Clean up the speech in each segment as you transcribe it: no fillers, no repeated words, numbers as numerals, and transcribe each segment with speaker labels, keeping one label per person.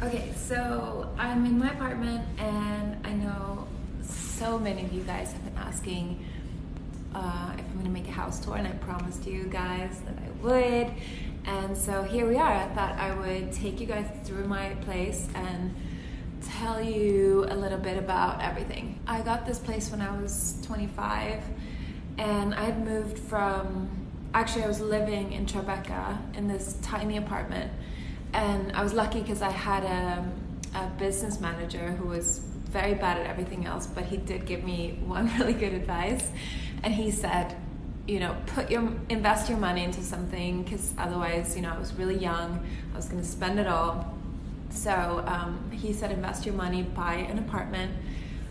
Speaker 1: Okay, so I'm in my apartment and I know so many of you guys have been asking if I'm gonna make a house tour, and I promised you guys that I would. And so here we are. I thought I would take you guys through my place and tell you a little bit about everything. I got this place when I was 25 and I had moved from, actually I was living in Tribeca in this tiny apartment. And I was lucky because I had a business manager who was very bad at everything else, but he did give me one really good advice. And he said, you know, invest your money into something, because otherwise, you know, I was really young, I was going to spend it all. So he said, invest your money, buy an apartment.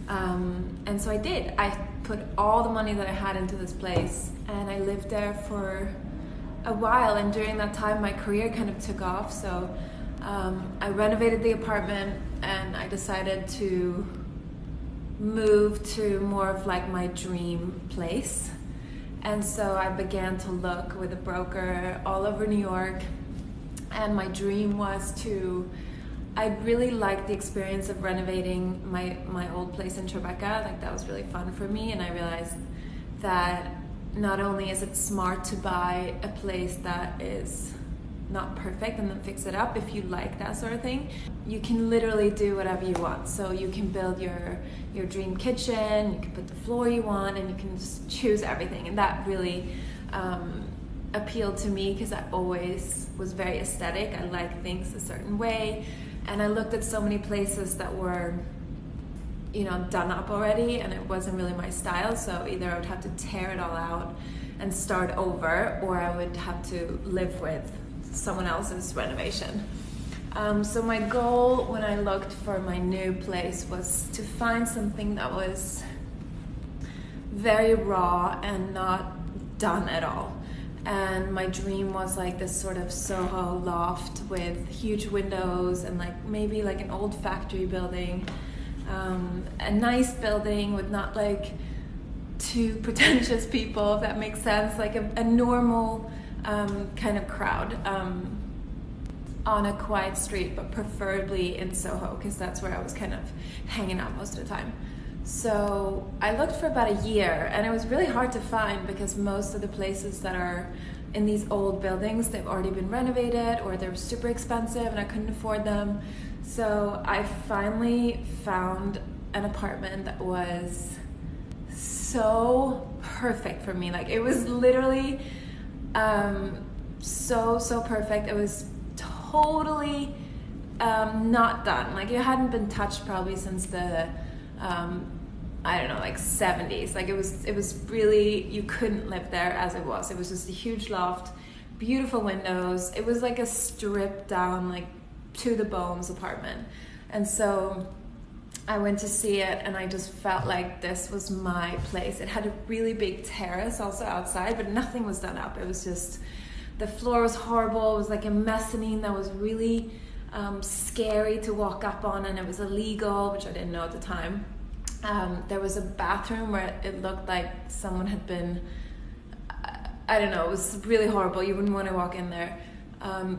Speaker 1: And so I did. I put all the money that I had into this place, and I lived there for a while, and during that time my career kind of took off. So I renovated the apartment and I decided to move to more of like my dream place. And so I began to look with a broker all over New York, and my dream was to, I really liked the experience of renovating my old place in Tribeca. Like, that was really fun for me, and I realized that not only is it smart to buy a place that is not perfect and then fix it up, if you like that sort of thing, you can literally do whatever you want. So you can build your dream kitchen, you can put the floor you want, and you can just choose everything. And that really appealed to me because I always was very aesthetic. I like things a certain way, and I looked at so many places that were, you know, done up already, and it wasn't really my style. So either I would have to tear it all out and start over, or I would have to live with someone else's renovation. So my goal when I looked for my new place was to find something that was very raw and not done at all. And my dream was like this sort of Soho loft with huge windows and like maybe like an old factory building. A nice building with not like too pretentious people, if that makes sense, like a normal kind of crowd on a quiet street, but preferably in Soho, because that's where I was kind of hanging out most of the time. So I looked for about a year, and it was really hard to find because most of the places that are in these old buildings, they've already been renovated or they're super expensive and I couldn't afford them. So I finally found an apartment that was so perfect for me. Like, it was literally so perfect. It was totally not done. Like, it hadn't been touched probably since the I don't know, like 70s. Like, it was really, you couldn't live there as it was. It was just a huge loft, beautiful windows. It was like a stripped down, like to the bones apartment. And so I went to see it, and I just felt like this was my place. It had a really big terrace also outside, but nothing was done up. It was just, the floor was horrible. It was like a mezzanine that was really scary to walk up on, and it was illegal, which I didn't know at the time. There was a bathroom where it looked like someone had been, I don't know, it was really horrible. You wouldn't want to walk in there.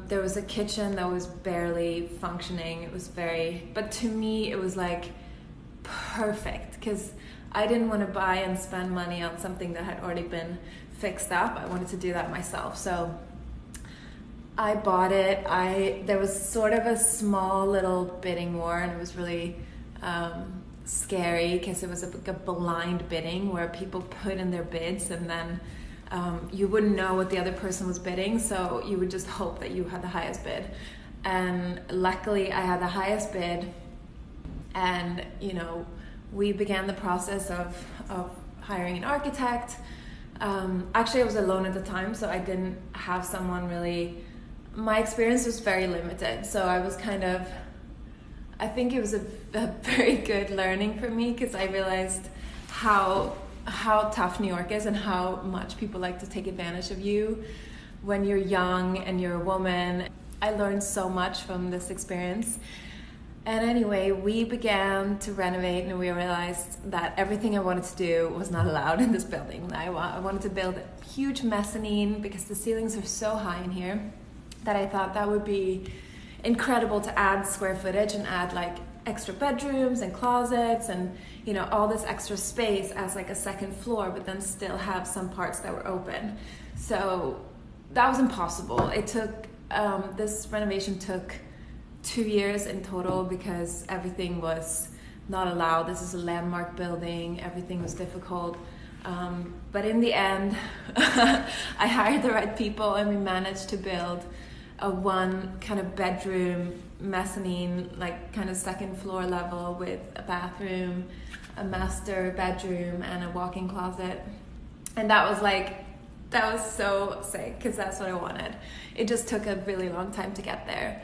Speaker 1: There was a kitchen that was barely functioning. It was but to me it was like perfect, because I didn't want to buy and spend money on something that had already been fixed up. I wanted to do that myself. So I bought it. There was sort of a small little bidding war, and it was really scary because it was like a blind bidding where people put in their bids, and then you wouldn't know what the other person was bidding, so you would just hope that you had the highest bid. And luckily I had the highest bid, and you know, we began the process of hiring an architect. Actually I was alone at the time, so I didn't have someone really, my experience was very limited, so I was kind of, I think it was a very good learning for me, because I realized how tough New York is and how much people like to take advantage of you when you're young and you're a woman. I learned so much from this experience. And anyway, we began to renovate, and we realized that everything I wanted to do was not allowed in this building. I wanted to build a huge mezzanine because the ceilings are so high in here that I thought that would be incredible to add square footage and add like extra bedrooms and closets and, you know, all this extra space as like a second floor, but then still have some parts that were open. So that was impossible. It took, this renovation took 2 years in total because everything was not allowed. This is a landmark building. Everything was difficult. But in the end, I hired the right people and we managed to build a one kind of bedroom mezzanine, like kind of second floor level with a bathroom, a master bedroom and a walk-in closet. And that was so sick because that's what I wanted. It just took a really long time to get there.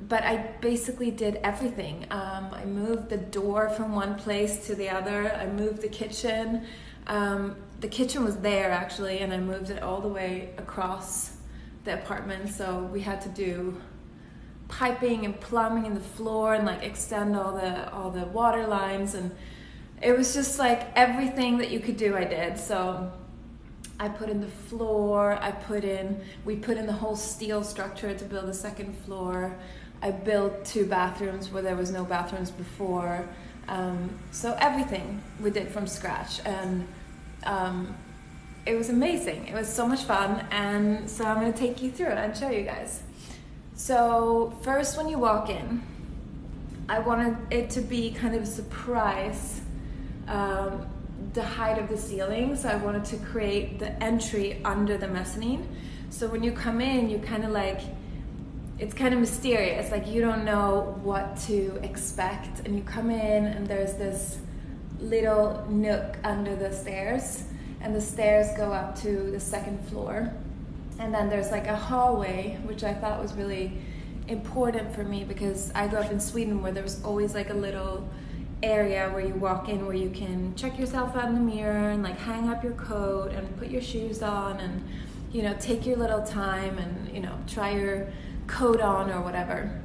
Speaker 1: But I basically did everything. I moved the door from one place to the other. I moved the kitchen. The kitchen was there actually, and I moved it all the way across the apartment. So we had to do piping and plumbing in the floor and like extend all the water lines, and it was just like everything that you could do I did. So I put in the floor, we put in the whole steel structure to build a second floor. I built 2 bathrooms where there was no bathrooms before. So everything we did from scratch, and it was amazing. It was so much fun, and so I'm gonna take you through it and show you guys. So first, when you walk in, I wanted it to be kind of a surprise, the height of the ceiling. So I wanted to create the entry under the mezzanine. So when you come in, you kind of like, it's kind of mysterious, like you don't know what to expect, and you come in and there's this little nook under the stairs, and the stairs go up to the second floor, and then there's like a hallway, which I thought was really important for me because I grew up in Sweden where there was always like a little area where you walk in where you can check yourself out in the mirror and like hang up your coat and put your shoes on and, you know, take your little time and, you know, try your coat on or whatever.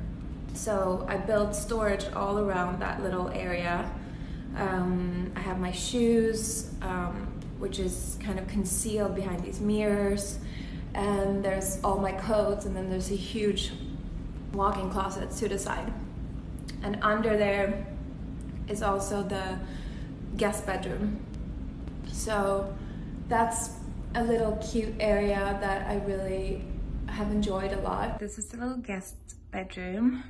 Speaker 1: So I built storage all around that little area. I have my shoes, which is kind of concealed behind these mirrors, and there's all my coats, and then there's a huge walk-in closet to the side. And under there is also the guest bedroom. So that's a little cute area that I really have enjoyed a lot. This is the little guest bedroom,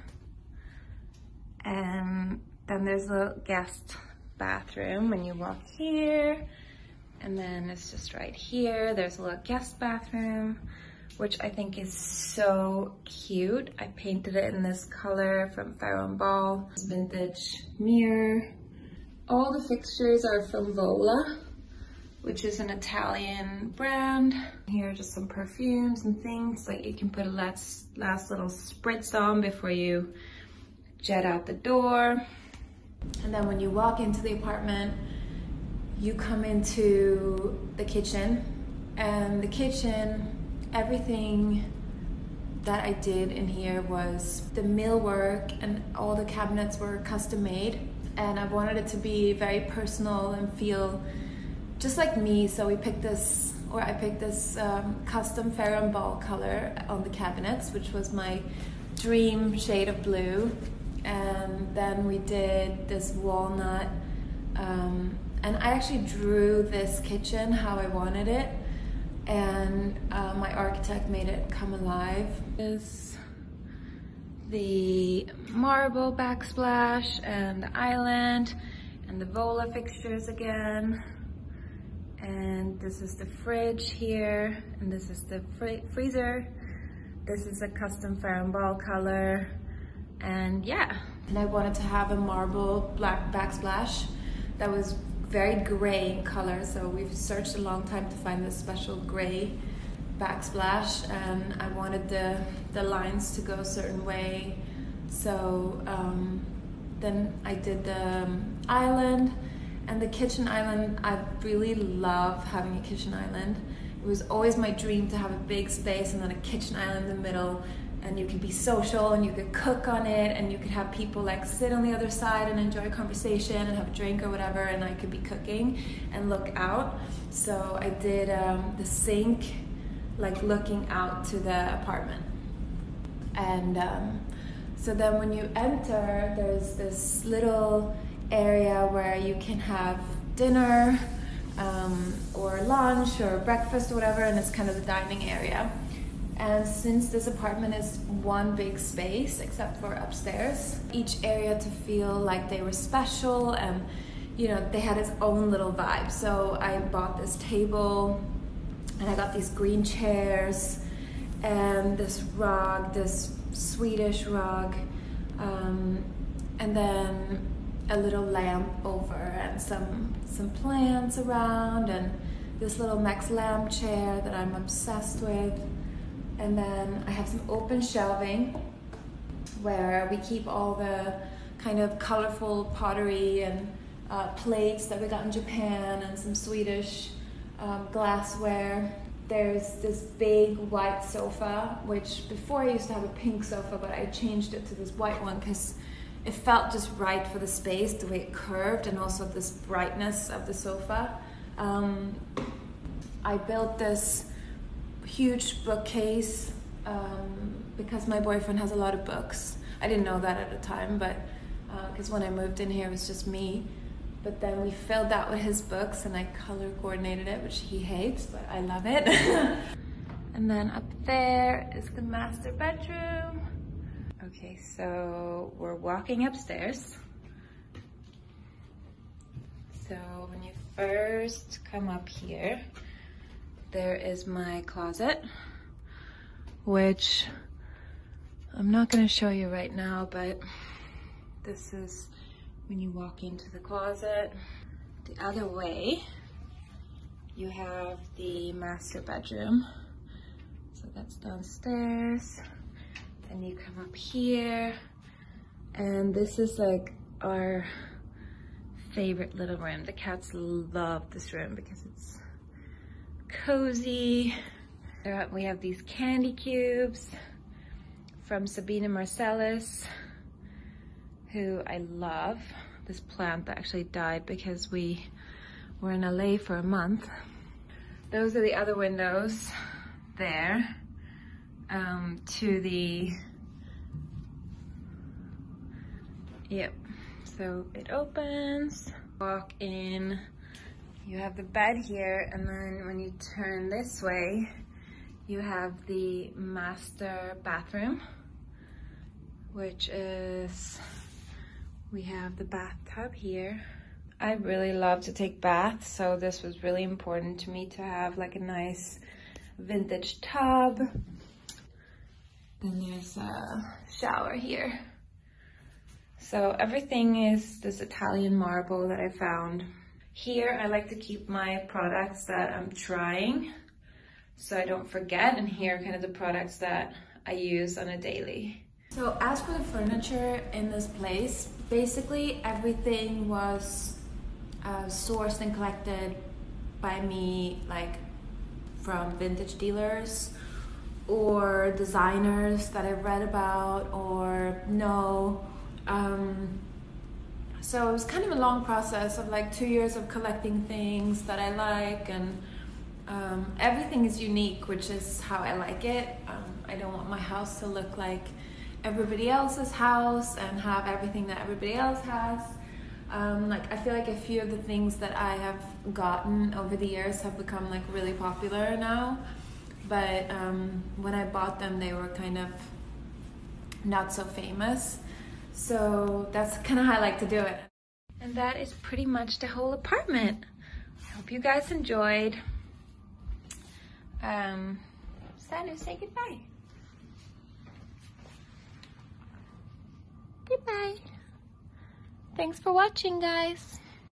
Speaker 1: and then there's a little guest bathroom when you walk here, and then it's just right here. There's a little guest bathroom, which I think is so cute. I painted it in this color from Farrow & Ball. This vintage mirror. All the fixtures are from Vola, which is an Italian brand. Here are just some perfumes and things, like you can put a last little spritz on before you jet out the door. And then when you walk into the apartment, you come into the kitchen, and the kitchen, everything that I did in here was the millwork, and all the cabinets were custom made, and I wanted it to be very personal and feel just like me. So I picked this custom Farrow & Ball color on the cabinets, which was my dream shade of blue. And then we did this walnut, and I actually drew this kitchen how I wanted it, and my architect made it come alive. This is the marble backsplash and the island and the Vola fixtures again. And this is the fridge here, and this is the freezer. This is a custom Farrow & Ball color, and yeah. And I wanted to have a marble black backsplash that was very gray in color, so we've searched a long time to find this special gray backsplash, and I wanted the lines to go a certain way. So then I did the island and the kitchen island. I really love having a kitchen island. It was always my dream to have a big space and then a kitchen island in the middle, and you could be social and you could cook on it, and you could have people like sit on the other side and enjoy a conversation and have a drink or whatever, and I could be cooking and look out. So I did the sink like looking out to the apartment. And so then when you enter, there's this little area where you can have dinner or lunch or breakfast or whatever, and it's kind of the dining area. And since this apartment is one big space, except for upstairs, each area to feel like they were special and, you know, they had its own little vibe. So I bought this table and I got these green chairs and this rug, this Swedish rug, and then a little lamp over and some plants around and this little Max lamp chair that I'm obsessed with. And then I have some open shelving where we keep all the kind of colorful pottery and plates that we got in Japan and some Swedish glassware. There's this big white sofa, which before I used to have a pink sofa, but I changed it to this white one because it felt just right for the space, the way it curved, and also this brightness of the sofa. I built this huge bookcase because my boyfriend has a lot of books. I didn't know that at the time, but because when I moved in here, it was just me. But then we filled that with his books and I color coordinated it, which he hates, but I love it. And then up there is the master bedroom. Okay, so we're walking upstairs. So when you first come up here, there is my closet, which I'm not gonna show you right now, but this is when you walk into the closet. The other way, you have the master bedroom. So that's downstairs. Then you come up here, and this is like our favorite little room. The cats love this room because it's cozy. We have these candy cubes from Sabine and Marcelis, who I love. This plant that actually died because we were in LA for a month. Those are the other windows there to the, yep, so it opens, walk in, you have the bed here, and then when you turn this way, you have the master bathroom, which is, we have the bathtub here. I really love to take baths, so this was really important to me to have like a nice vintage tub. Then there's a shower here. So everything is this Italian marble that I found. Here I like to keep my products that I'm trying so I don't forget, and here are kind of the products that I use on a daily. So as for the furniture in this place, basically everything was sourced and collected by me, like from vintage dealers or designers that I've read about or know. So it was kind of a long process of like 2 years of collecting things that I like, and everything is unique, which is how I like it. I don't want my house to look like everybody else's house and have everything that everybody else has. Like I feel like a few of the things that I have gotten over the years have become like really popular now, but when I bought them they were kind of not so famous. So that's kind of how I like to do it. And that is pretty much the whole apartment. I hope you guys enjoyed. Sanu, say goodbye. Goodbye. Thanks for watching, guys.